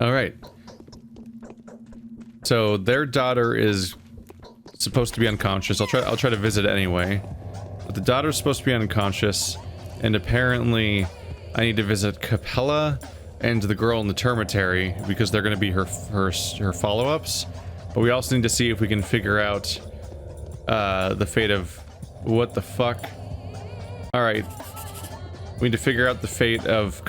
All right. So their daughter is supposed to be unconscious. I'll try to visit anyway. But the daughter's supposed to be unconscious, and apparently I need to visit Capella and the girl in the termitary because they're going to be her follow-ups. But we also need to see if we can figure out the fate of what the fuck. All right. We need to figure out the fate of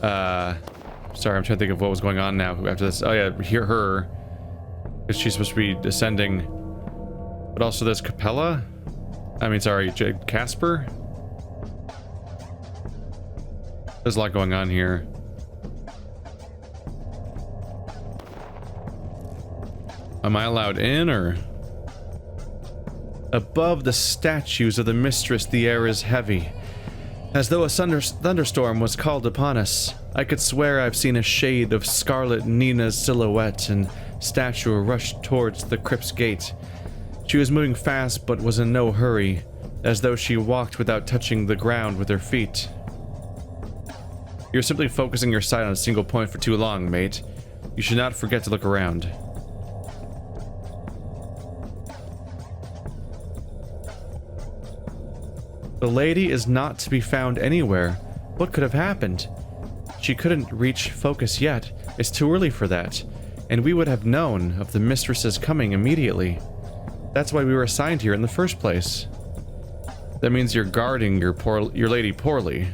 sorry, I'm trying to think of what was going on now after this. Oh yeah, hear her. Because she's supposed to be descending. But also there's Capella. I mean, sorry, Casper. There's a lot going on here. Am I allowed in, or? Above the statues of the mistress, the air is heavy, as though a thunderstorm was called upon us. I could swear I've seen a shade of scarlet Nina's silhouette and statue rush towards the crypt's gate. She was moving fast but was in no hurry, as though she walked without touching the ground with her feet. You're simply focusing your sight on a single point for too long, mate. You should not forget to look around. The lady is not to be found anywhere. What could have happened? She couldn't reach focus yet. It's too early for that. And we would have known of the mistress's coming immediately. That's why we were assigned here in the first place. That means you're guarding your lady poorly.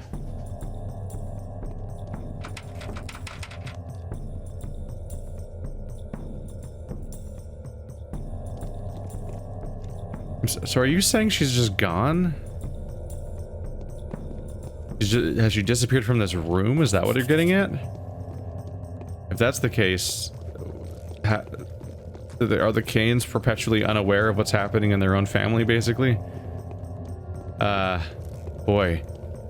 So are you saying she's just gone? Has she disappeared from this room? Is that what you're getting at? If that's the case, are the Canes perpetually unaware of what's happening in their own family, basically? Boy.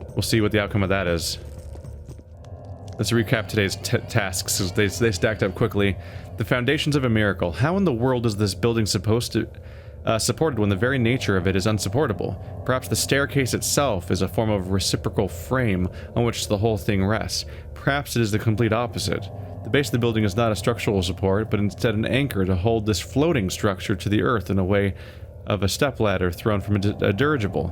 We'll see what the outcome of that is. Let's recap today's tasks, as they stacked up quickly. The foundations of a miracle. How in the world is this building supposed to... supported when the very nature of it is unsupportable? Perhaps the staircase itself is a form of reciprocal frame on which the whole thing rests. Perhaps it is the complete opposite. The base of the building is not a structural support, but instead an anchor to hold this floating structure to the earth in a way of a stepladder thrown from a dirigible.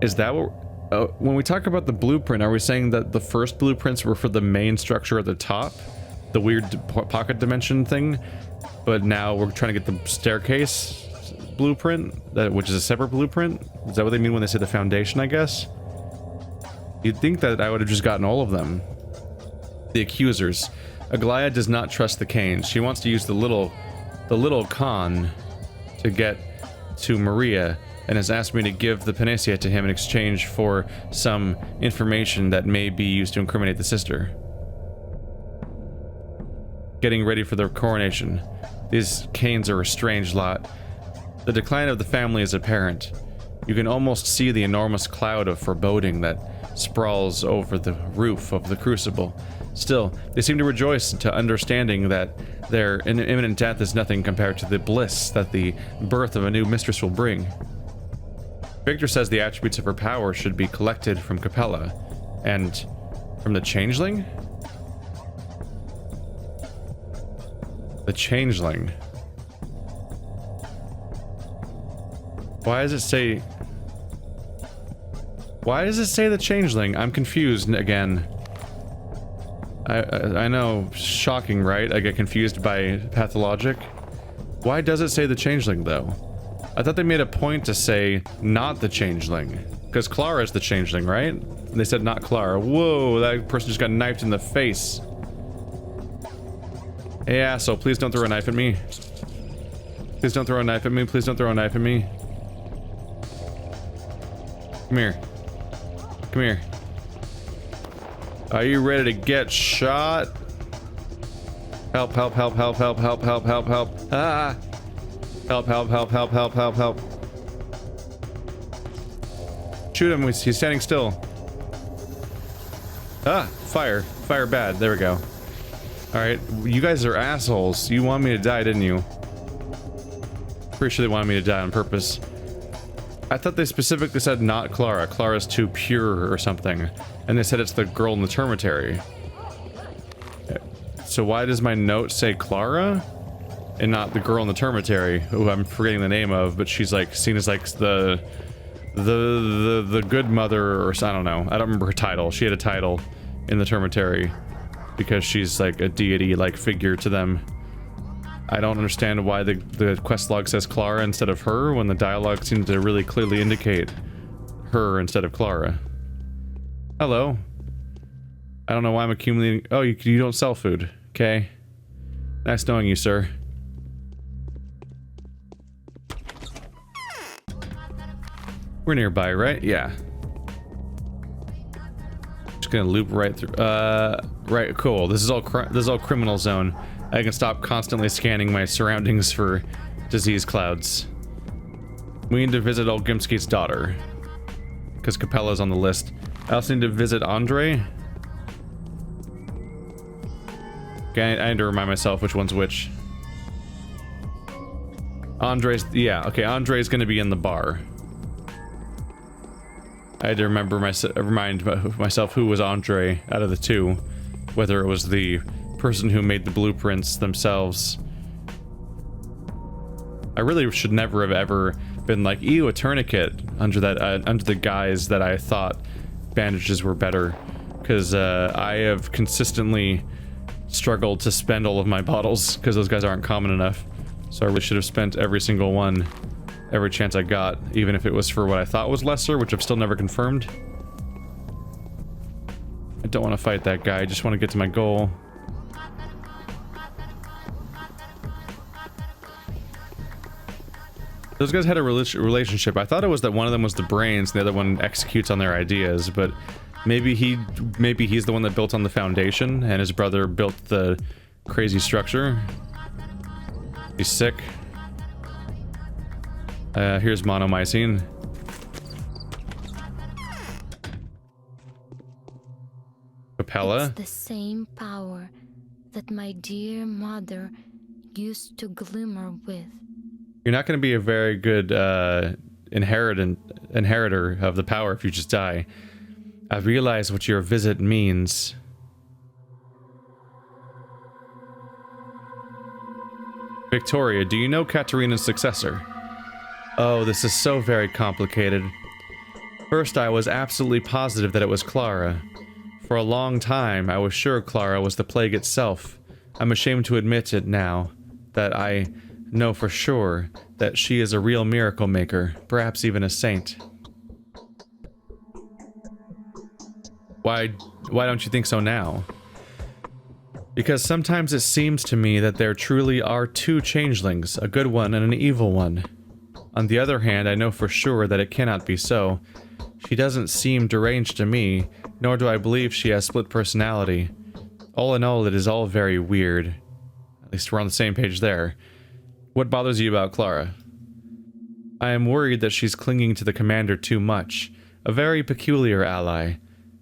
Is that what... when we talk about the blueprint, are we saying that the first blueprints were for the main structure at the top? The weird pocket dimension thing? But now we're trying to get the staircase blueprint, which is a separate blueprint? Is that what they mean when they say the foundation, I guess? You'd think that I would have just gotten all of them. The accusers. Aglaia does not trust the Canes. She wants to use the little con to get to Maria, and has asked me to give the panacea to him in exchange for some information that may be used to incriminate the sister. Getting ready for their coronation. These Canes are a strange lot. The decline of the family is apparent. You can almost see the enormous cloud of foreboding that sprawls over the roof of the crucible. Still, they seem to rejoice to understanding that their imminent death is nothing compared to the bliss that the birth of a new mistress will bring. Victor says the attributes of her power should be collected from Capella, and from the Changeling? The Changeling. Why does it say... Why does it say the Changeling? I'm confused again. I know, shocking, right? I get confused by Pathologic. Why does it say the Changeling, though? I thought they made a point to say not the Changeling. Because Clara's the Changeling, right? And they said not Clara. Whoa, that person just got knifed in the face. Hey, asshole, please don't throw a knife at me. Please don't throw a knife at me. Please don't throw a knife at me. Come here. Come here. Are you ready to get shot? Help, help, help, help, help, help, help, help, help. Ah! Help, help, help, help, help, help, help. Shoot him, he's standing still. Ah! Fire. Fire bad. There we go. Alright, you guys are assholes. You wanted me to die, didn't you? Pretty sure they wanted me to die on purpose. I thought they specifically said not Clara. Clara's too pure or something. And they said it's the girl in the termitary. So why does my note say Clara? And not the girl in the termitary, who I'm forgetting the name of, but she's like seen as like the good mother, or I don't know. I don't remember her title. She had a title in the termitary because she's like a deity-like figure to them. I don't understand why the quest log says Clara instead of her when the dialogue seems to really clearly indicate her instead of Clara. Hello. I don't know why I'm accumulating. Oh, you don't sell food. Okay. Nice knowing you, sir. We're nearby, right? Yeah. Just gonna loop right through. Right. Cool. This is all criminal zone. I can stop constantly scanning my surroundings for disease clouds. We need to visit old Gimski's daughter, because Capella's on the list. I also need to visit Andre. Okay, I need to remind myself which one's which. Andre's, yeah, okay, Andre's gonna be in the bar. I had to remind myself who was Andre out of the two. Whether it was the person who made the blueprints themselves. I really should never have ever been like, ew, a tourniquet, under the guise that I thought bandages were better. Because I have consistently struggled to spend all of my bottles, because those guys aren't common enough. So I really should have spent every single one, every chance I got, even if it was for what I thought was lesser, which I've still never confirmed. I don't want to fight that guy, I just want to get to my goal. Those guys had a relationship. I thought it was that one of them was the brains and the other one executes on their ideas, but maybe he's the one that built on the foundation and his brother built the crazy structure. He's sick. Here's monomycene. Capella. It's the same power that my dear mother used to glimmer with. You're not going to be a very good inheritor of the power if you just die. I realize what your visit means. Victoria, do you know Katerina's successor? Oh, this is so very complicated. First, I was absolutely positive that it was Clara. For a long time, I was sure Clara was the plague itself. I'm ashamed to admit it now, that I know for sure that she is a real miracle maker, perhaps even a saint. Why don't you think so now? Because sometimes it seems to me that there truly are two changelings, a good one and an evil one. On the other hand, I know for sure that it cannot be so. She doesn't seem deranged to me, nor do I believe she has split personality. All in all, it is all very weird. At least we're on the same page there. What bothers you about Clara? I am worried that she's clinging to the commander too much. A very peculiar ally.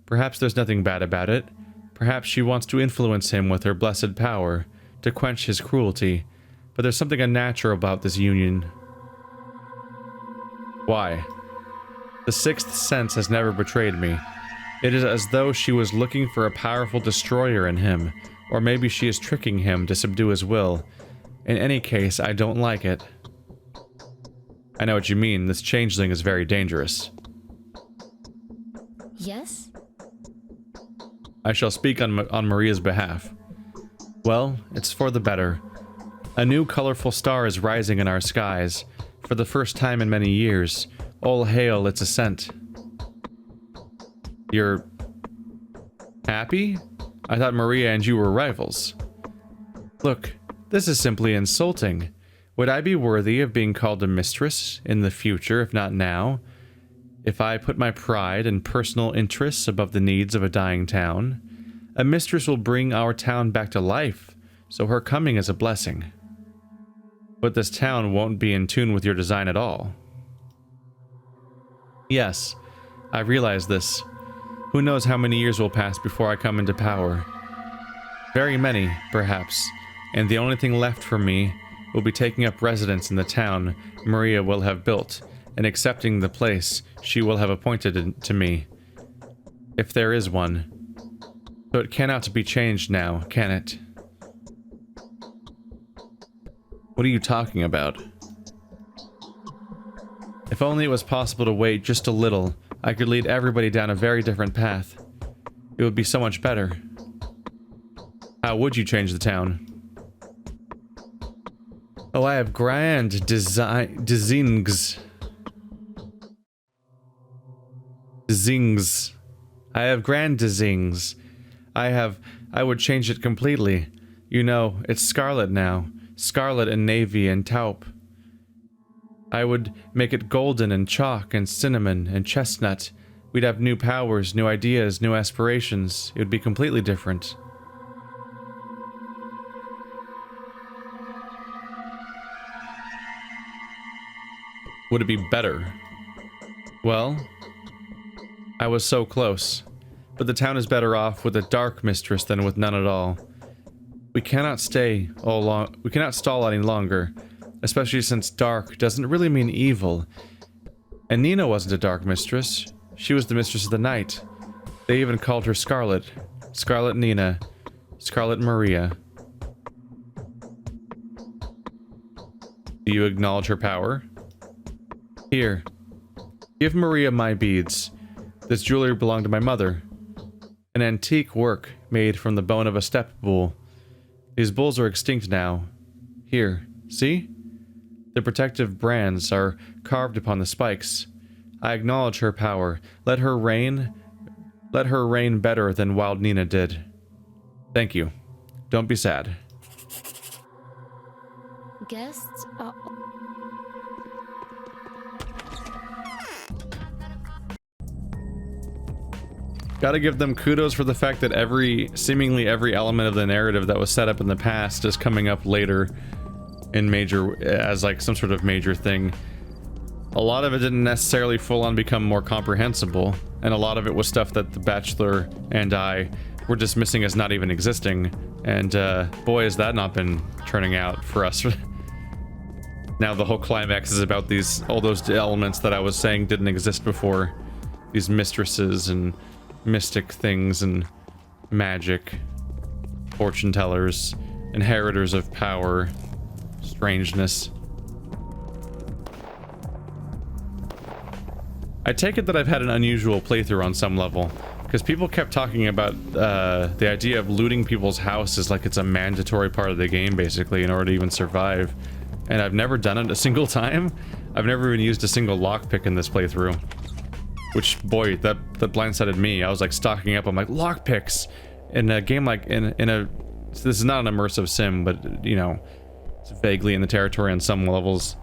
Perhaps there's nothing bad about it. Perhaps she wants to influence him with her blessed power, to quench his cruelty. But there's something unnatural about this union. Why? The sixth sense has never betrayed me. It is as though she was looking for a powerful destroyer in him, or maybe she is tricking him to subdue his will. In any case, I don't like it. I know what you mean. This changeling is very dangerous. Yes? I shall speak on Maria's behalf. Well, it's for the better. A new colorful star is rising in our skies. For the first time in many years. All hail its ascent. You're happy? I thought Maria and you were rivals. Look. This is simply insulting. Would I be worthy of being called a mistress in the future, if not now? If I put my pride and personal interests above the needs of a dying town? A mistress will bring our town back to life, so her coming is a blessing. But this town won't be in tune with your design at all. Yes, I realize this. Who knows how many years will pass before I come into power? Very many, perhaps. And the only thing left for me will be taking up residence in the town Maria will have built, and accepting the place she will have appointed to me. If there is one. So it cannot be changed now, can it? What are you talking about? If only it was possible to wait just a little, I could lead everybody down a very different path. It would be so much better. How would you change the town? Oh, I have grand designs. Zings. I have grand designs. I would change it completely. You know, it's scarlet now. Scarlet and navy and taupe. I would make it golden and chalk and cinnamon and chestnut. We'd have new powers, new ideas, new aspirations. It would be completely different. Would it be better? Well, I was so close. But the town is better off with a dark mistress than with none at all. We cannot stall any longer, especially since dark doesn't really mean evil. And Nina wasn't a dark mistress. She was the mistress of the night. They even called her Scarlet. Scarlet Nina. Scarlet Maria. Do you acknowledge her power? Here. Give Maria my beads. This jewelry belonged to my mother. An antique work made from the bone of a steppe bull. These bulls are extinct now. Here, see? The protective brands are carved upon the spikes. I acknowledge her power. Let her reign better than Wild Nina did. Thank you. Don't be sad. Guests are... Gotta give them kudos for the fact that seemingly every element of the narrative that was set up in the past is coming up later in as like some sort of major thing. A lot of it didn't necessarily full on become more comprehensible, and a lot of it was stuff that the Bachelor and I were dismissing as not even existing, and boy has that not been turning out for us. Now the whole climax is about all those elements that I was saying didn't exist before. These mistresses and mystic things and magic, fortune tellers, inheritors of power, strangeness. I take it that I've had an unusual playthrough on some level, because people kept talking about the idea of looting people's houses like it's a mandatory part of the game, basically, in order to even survive. And I've never done it a single time. I've never even used a single lockpick in this playthrough. Which, boy, that blindsided me. I was like stocking up. I'm like, lockpicks in a game like this is not an immersive sim, but you know, it's vaguely in the territory on some levels.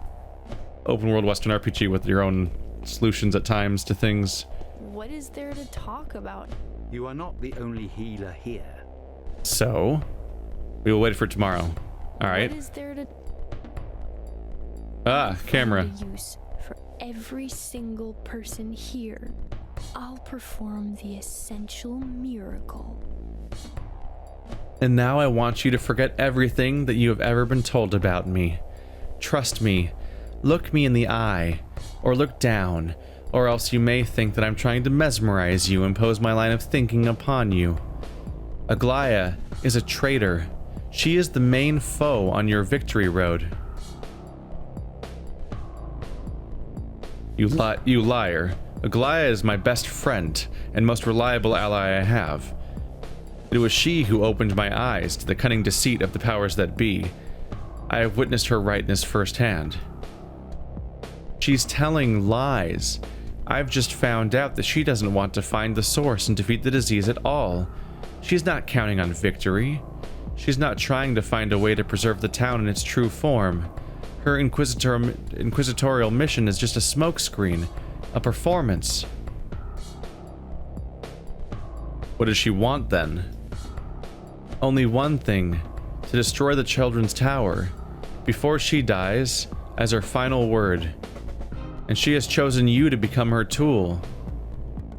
Open world Western RPG with your own solutions at times to things. What is there to talk about? You are not the only healer here. So, we will wait for tomorrow. All right. What is there to... Camera. Use for every single person here. I'll perform the essential miracle. And now I want you to forget everything that you have ever been told about me. Trust me. Look me in the eye. Or look down. Or else you may think that I'm trying to mesmerize you, impose my line of thinking upon you. Aglaia is a traitor. She is the main foe on your victory road. You liar. Aglaia is my best friend and most reliable ally I have. It was she who opened my eyes to the cunning deceit of the powers that be. I have witnessed her rightness firsthand. She's telling lies. I've just found out that she doesn't want to find the source and defeat the disease at all. She's not counting on victory. She's not trying to find a way to preserve the town in its true form. Her inquisitorial mission is just a smokescreen, a performance. What does she want then? Only one thing, to destroy the children's tower, before she dies, as her final word. And she has chosen you to become her tool.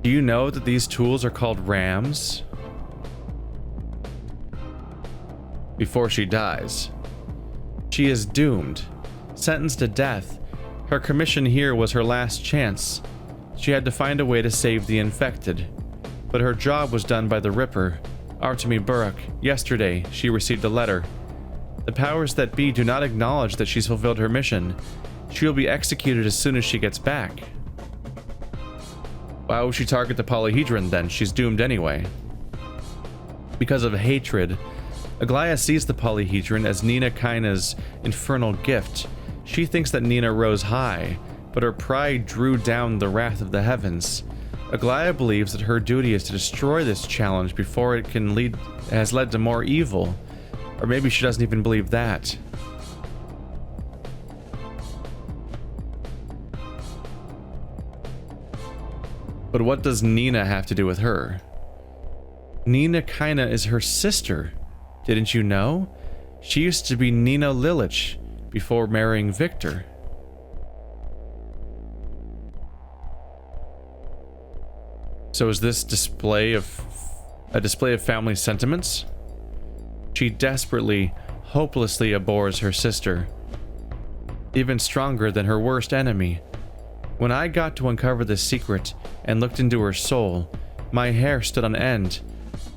Do you know that these tools are called rams? Before she dies. She is doomed. Sentenced to death. Her commission here was her last chance. She had to find a way to save the infected. but her job was done by the Ripper, Artemy Burke. Yesterday, she received a letter. The powers that be do not acknowledge that she's fulfilled her mission. She will be executed as soon as she gets back. Why would she target the polyhedron then? She's doomed anyway. Because of hatred. Aglaia sees the polyhedron as Nina Kaina's infernal gift. She thinks that Nina rose high, but her pride drew down the wrath of the heavens. Aglaia believes that her duty is to destroy this challenge before it has led to more evil. Or maybe she doesn't even believe that. But what does Nina have to do with her? Nina Kaina is her sister. Didn't you know? She used to be Nina Lilich before marrying Victor. So is this a display of family sentiments? She desperately, hopelessly abhors her sister, even stronger than her worst enemy. When I got to uncover this secret and looked into her soul, my hair stood on end.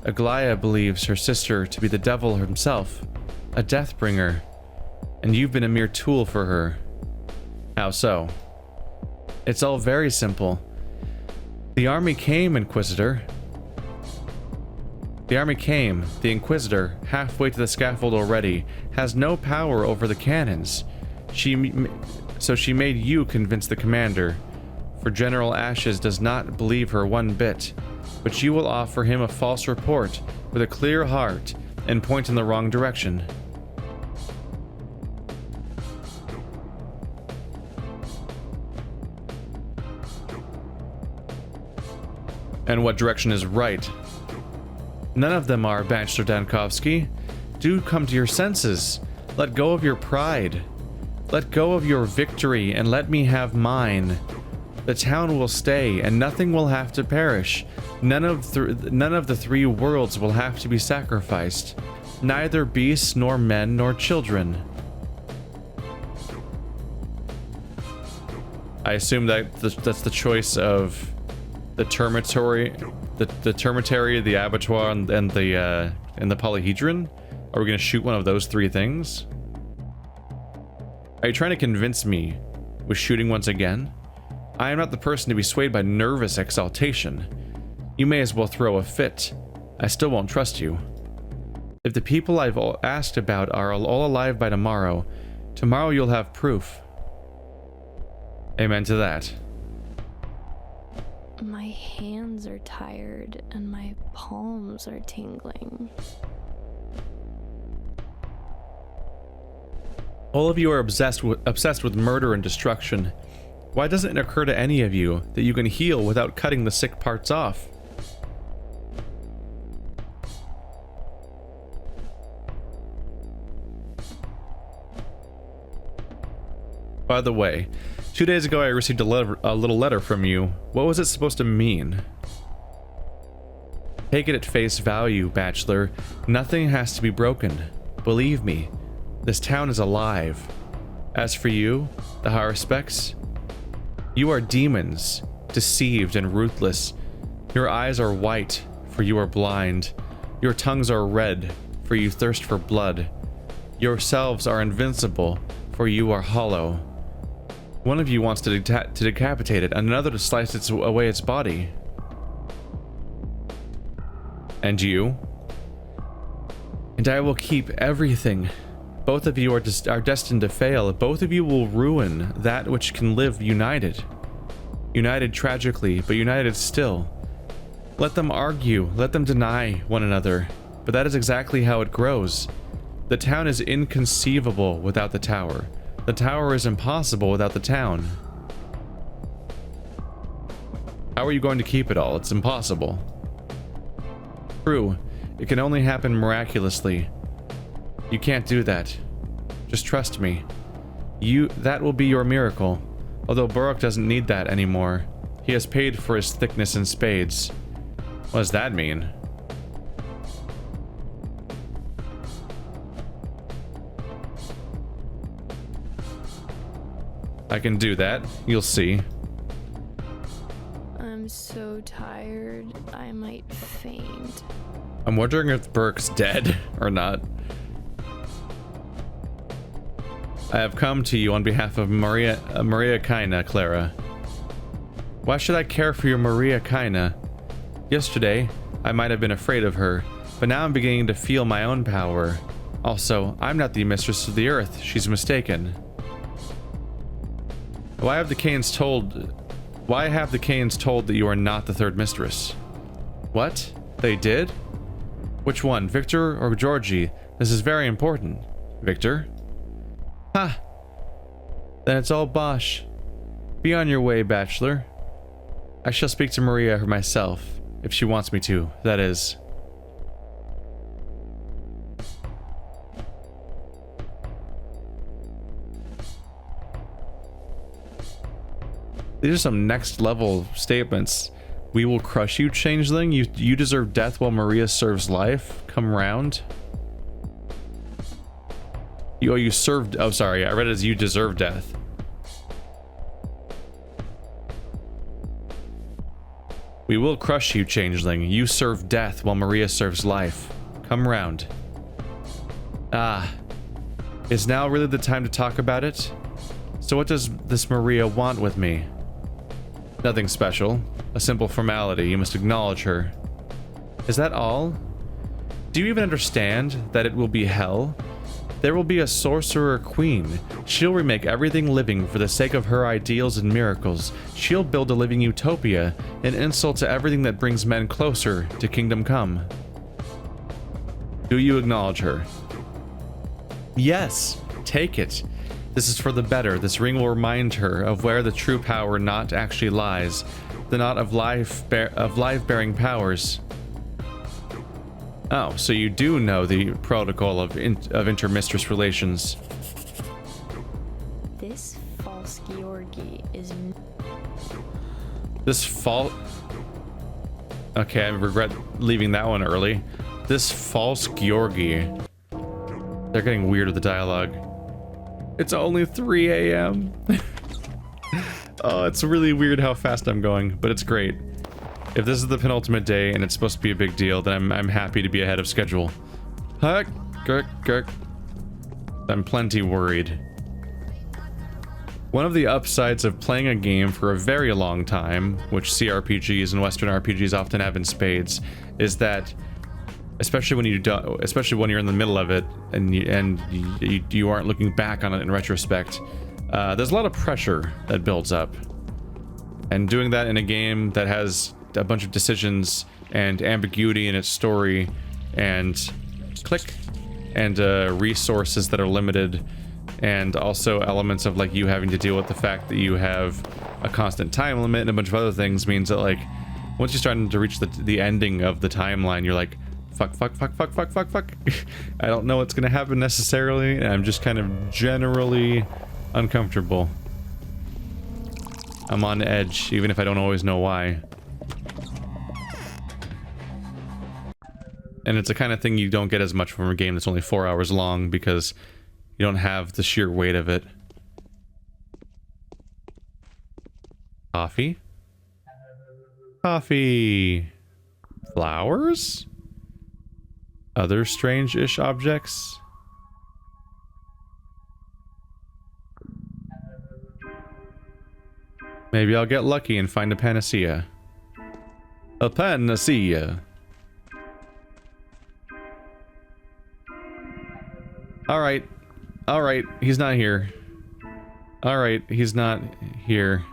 Aglaia believes her sister to be the devil himself, a deathbringer, and you've been a mere tool for her. How so? It's all very simple. The army came, Inquisitor. The army came. The Inquisitor, halfway to the scaffold already, has no power over the cannons. So she made you convince the commander. For General Ashes does not believe her one bit, but you will offer him a false report with a clear heart and point in the wrong direction. And what direction is right? None of them are, Bachelor Dankovsky. Do come to your senses. Let go of your pride. Let go of your victory and let me have mine. The town will stay and nothing will have to perish. None of the three worlds will have to be sacrificed. Neither beasts nor men nor children. I assume that that's the choice of the termitary, the abattoir, and the polyhedron. Are we gonna shoot one of those three things? Are you trying to convince me with shooting once again? I am not the person to be swayed by nervous exaltation. You may as well throw a fit. I still won't trust you. If the people I've asked about are all alive by tomorrow you'll have proof. Amen to that. My hands are tired and my palms are tingling. All of you are obsessed with murder and destruction. Why doesn't it occur to any of you that you can heal without cutting the sick parts off? By the way, 2 days ago I received a little letter from you. What was it supposed to mean? Take it at face value, Bachelor. Nothing has to be broken. Believe me, this town is alive. As for you, the Haruspecs, you are demons, deceived and ruthless. Your eyes are white, for you are blind. Your tongues are red, for you thirst for blood. Yourselves are invincible, for you are hollow. One of you wants to decapitate it, and another to slice away its body. And you? And I will keep everything. Both of you are destined to fail. Both of you will ruin that which can live united. United tragically, but united still. Let them argue, let them deny one another, but that is exactly how it grows. The town is inconceivable without the tower. The tower is impossible without the town. How are you going to keep it all? It's impossible. True, it can only happen miraculously. You can't do that. Just trust me. That will be your miracle. Although Burke doesn't need that anymore. He has paid for his thickness in spades. What does that mean? I can do that. You'll see. I'm so tired, I might faint. I'm wondering if Burke's dead or not. I have come to you on behalf of Maria Kaina, Clara. Why should I care for your Maria Kaina? Yesterday, I might have been afraid of her, but now I'm beginning to feel my own power. Also, I'm not the mistress of the earth. She's mistaken. Why have the Cains told that you are not the third mistress? What? They did? Which one, Victor or Georgie? This is very important. Victor? Ha! Then it's all bosh. Be on your way, Bachelor. I shall speak to Maria myself, if she wants me to, that is. These are some next level statements. We will crush you, changeling. You deserve death while Maria serves life. Come round. You served. Oh, sorry. I read it as you deserve death. We will crush you, changeling. You serve death while Maria serves life. Come round. Ah. Is now really the time to talk about it? So what does this Maria want with me? Nothing special. A simple formality. You must acknowledge her. Is that all? Do you even understand that it will be hell? There will be a sorcerer queen. She'll remake everything living for the sake of her ideals and miracles. She'll build a living utopia, an insult to everything that brings men closer to kingdom come. Do you acknowledge her? Yes, take it. This is for the better. This ring will remind her of where the true power not actually lies. The knot of life-bearing powers. Oh, so you do know the protocol of intermistress relations. This false Georgi is... This false... Okay, I regret leaving that one early. This false Georgi. They're getting weird with the dialogue. It's only 3 a.m. Oh, it's really weird how fast I'm going, but it's great. If this is the penultimate day and it's supposed to be a big deal, then I'm happy to be ahead of schedule. Huck, Gurk. I'm plenty worried. One of the upsides of playing a game for a very long time, which CRPGs and Western RPGs often have in spades, is that, especially when you're in the middle of it and you aren't looking back on it in retrospect, there's a lot of pressure that builds up. And doing that in a game that has a bunch of decisions and ambiguity in its story and resources that are limited, and also elements of like you having to deal with the fact that you have a constant time limit and a bunch of other things, means that like once you're starting to reach the ending of the timeline, you're like, fuck. I don't know what's gonna happen necessarily, and I'm just kind of generally uncomfortable. I'm on edge, even if I don't always know why. And it's the kind of thing you don't get as much from a game that's only 4 hours long, because you don't have the sheer weight of it. Coffee? Coffee. Flowers? Other strange-ish objects? Maybe I'll get lucky and find a panacea. A panacea. Alright, he's not here. Alright, he's not here.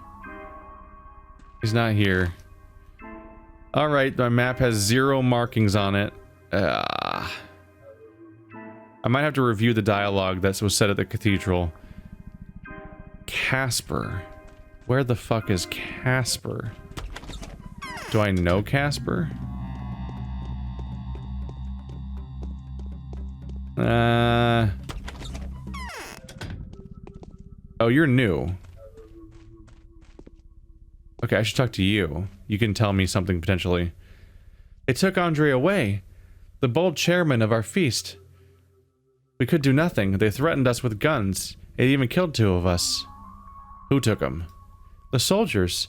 He's not here. Alright, my map has 0 markings on it. I might have to review the dialogue that was said at the cathedral. Casper. Where the fuck is Casper? Do I know Casper? Oh, you're new. Okay, I should talk to you. You can tell me something potentially. They took Andre away. The bold chairman of our feast. We could do nothing. They threatened us with guns. It even killed 2 of us. Who took them? The soldiers.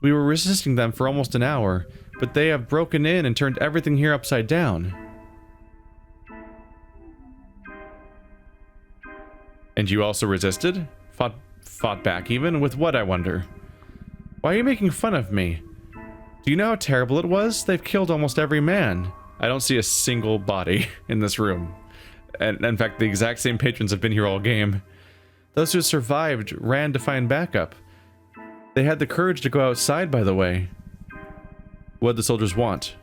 We were resisting them for almost an hour, but they have broken in and turned everything here upside down. And you also resisted? Fought back even? With what, I wonder? Why are you making fun of me? Do you know how terrible it was? They've killed almost every man. I don't see a single body in this room. And in fact, the exact same patrons have been here all game. Those who survived ran to find backup. They had the courage to go outside, by the way. What did the soldiers want?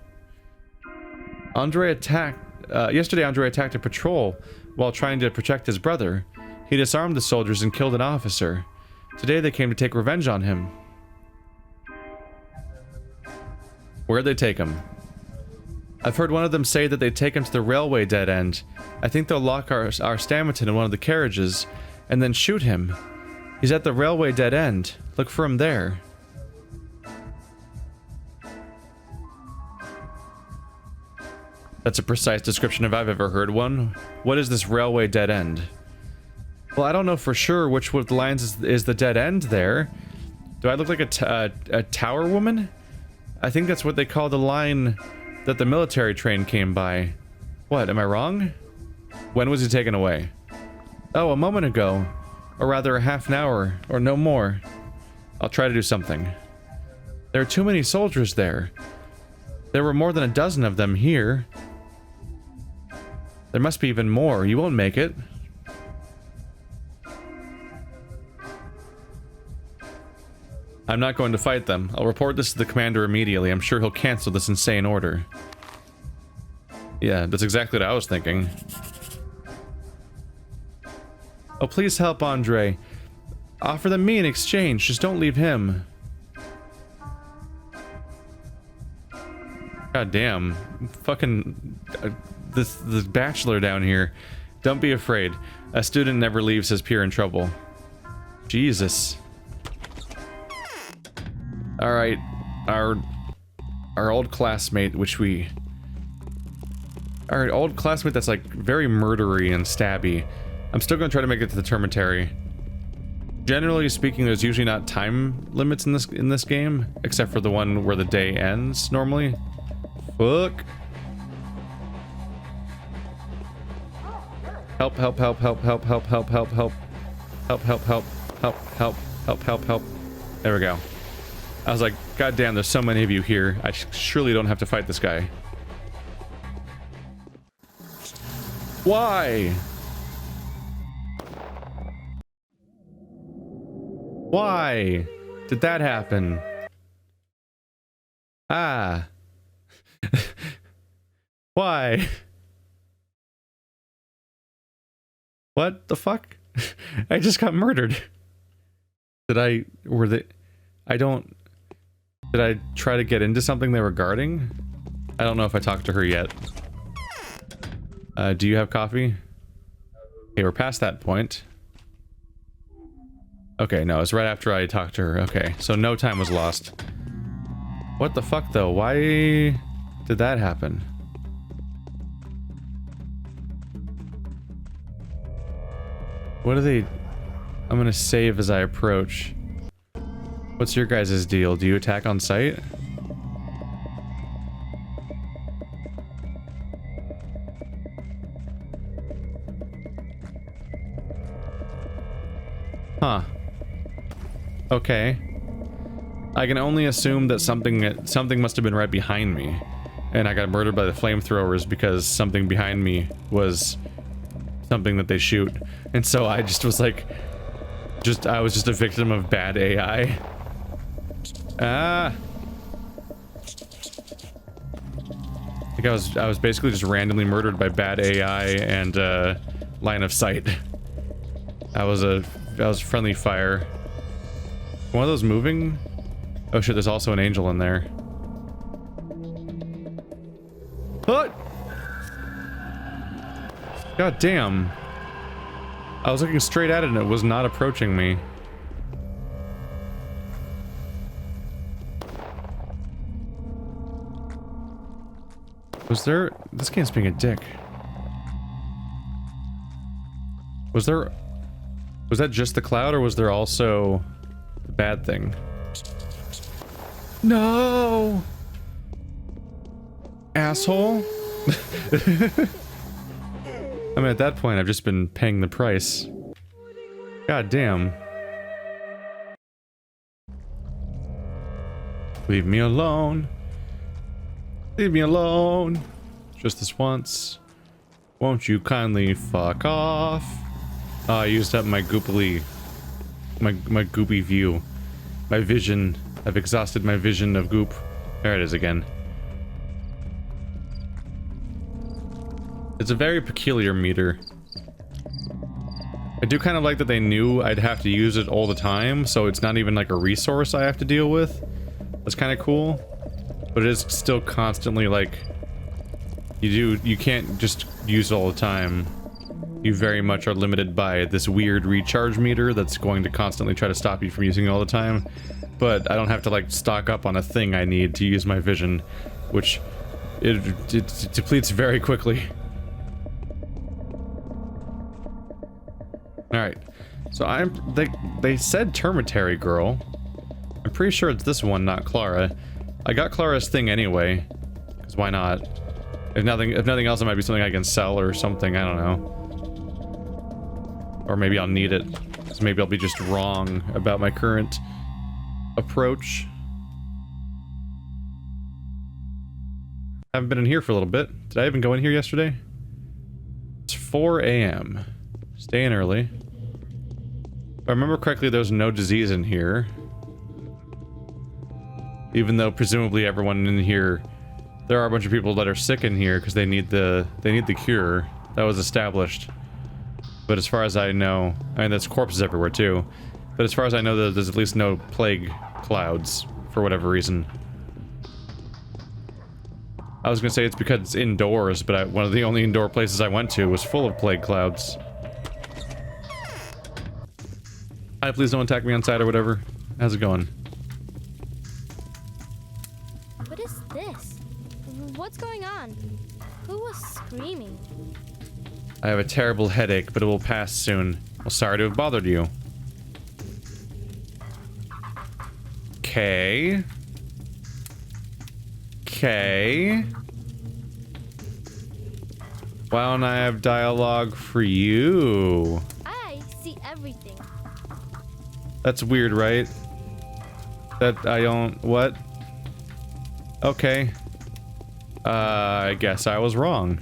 Yesterday Andre attacked a patrol while trying to protect his brother. He disarmed the soldiers and killed an officer. Today they came to take revenge on him. Where'd they take him? I've heard one of them say that they'd take him to the railway dead end. I think they'll lock our Stamaton in one of the carriages and then shoot him. He's at the railway dead end. Look for him there. That's a precise description if I've ever heard one. What is this railway dead end? Well, I don't know for sure which of the lines is the dead end there. Do I look like a tower woman? I think that's what they call the line that the military train came by. What, am I wrong? When was he taken away? Oh, a moment ago. Or rather a half an hour, or no more. I'll try to do something. There are too many soldiers there. There were more than a dozen of them here. There must be even more. You won't make it. I'm not going to fight them. I'll report this to the commander immediately. I'm sure he'll cancel this insane order. Yeah, that's exactly what I was thinking. Oh, please help Andre. Offer them me in exchange. Just don't leave him. God damn. Fucking... this Bachelor down here. Don't be afraid. A student never leaves his peer in trouble. Jesus. Alright. Our old classmate, our old classmate that's like very murdery and stabby. I'm still gonna try to make it to the termitary. Generally speaking, there's usually not time limits in this game, except for the one where the day ends normally. Fuck. Help, help, help, help, help, help, help, help, help. Help, help, help, help, help, help, help, help. There we go. I was like, God damn, there's so many of you here. I surely don't have to fight this guy. Why? Why did that happen? Ah. Why? What the fuck? I just got murdered. Did I try to get into something they were guarding? I don't know if I talked to her yet. Do you have coffee? Okay, we're past that point. Okay, no, it's right after I talked to her. Okay, so no time was lost. What the fuck, though? Why did that happen? What are they... I'm gonna save as I approach. What's your guys' deal? Do you attack on sight? Huh. Okay. I can only assume that something must have been right behind me. And I got murdered by the flamethrowers because something behind me was something that they shoot. And so I just was like... I was just a victim of bad AI. Ah! I think I was basically just randomly murdered by bad AI and line of sight. I was friendly fire. One of those moving? Oh shit, there's also an angel in there. What? God damn. I was looking straight at it and it was not approaching me. Was there... This game's being a dick. Was that just the cloud or was there also the bad thing? No! Asshole? I mean, at that point, I've just been paying the price. God damn. Leave me alone. Leave me alone. Just this once. Won't you kindly fuck off? Oh, I used up my goopily... My goopy view. My vision. I've exhausted my vision of goop. There it is again. It's a very peculiar meter. I do kind of like that they knew I'd have to use it all the time, so it's not even like a resource I have to deal with. That's kind of cool. But it is still constantly like... You can't just use it all the time. You very much are limited by this weird recharge meter that's going to constantly try to stop you from using it all the time. But I don't have to like stock up on a thing I need to use my vision, which it depletes very quickly. Alright, so they said Termitary Girl. I'm pretty sure it's this one, not Clara. I got Clara's thing anyway, because why not? If nothing else, it might be something I can sell or something, I don't know. Or maybe I'll need it, because maybe I'll be just wrong about my current approach. Haven't been in here for a little bit. Did I even go in here yesterday? It's 4 a.m. Staying early. If I remember correctly, there's no disease in here. Even though presumably everyone in here, there are a bunch of people that are sick in here because they need the cure. That was established. But as far as I know, I mean, there's corpses everywhere too. But as far as I know, there's at least no plague clouds for whatever reason. I was gonna say it's because it's indoors, but one of the only indoor places I went to was full of plague clouds. Hi, please don't attack me on sight or whatever. How's it going? What is this? What's going on? Who was screaming? I have a terrible headache, but it will pass soon. Well, sorry to have bothered you. Okay. Okay. Why don't I have dialogue for you? I see everything. That's weird, right? That I don't... What? Okay. I guess I was wrong.